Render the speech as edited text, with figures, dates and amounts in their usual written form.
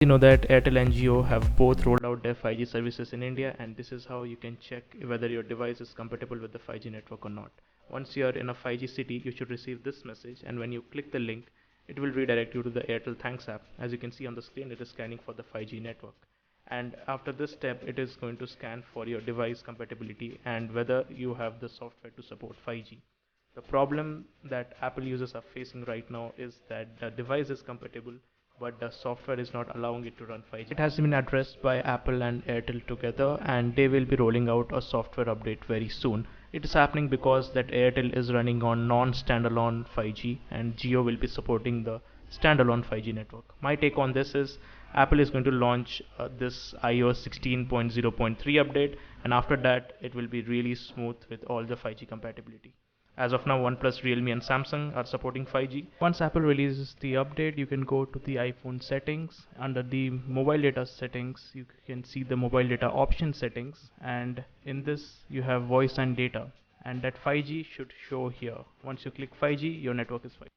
You know that Airtel and Jio have both rolled out their 5G services in India, and this is how you can check whether your device is compatible with the 5G network or not. Once you are in a 5G city, you should receive this message, and when you click the link, it will redirect you to the Airtel Thanks app. As you can see on the screen, it is scanning for the 5G network. And after this step, it is going to scan for your device compatibility and whether you have the software to support 5G. The problem that Apple users are facing right now is that the device is compatible, but the software is not allowing it to run 5G. It has been addressed by Apple and Airtel together, and they will be rolling out a software update very soon. It is happening because that Airtel is running on non-standalone 5G and Jio will be supporting the standalone 5G network. My take on this is Apple is going to launch this iOS 16.0.3 update, and after that it will be really smooth with all the 5G compatibility. As of now, OnePlus, Realme and Samsung are supporting 5G. Once Apple releases the update, you can go to the iPhone settings. Under the mobile data settings, you can see the mobile data option settings, and in this you have voice and data, and that 5G should show here. Once you click 5G, your network is 5G.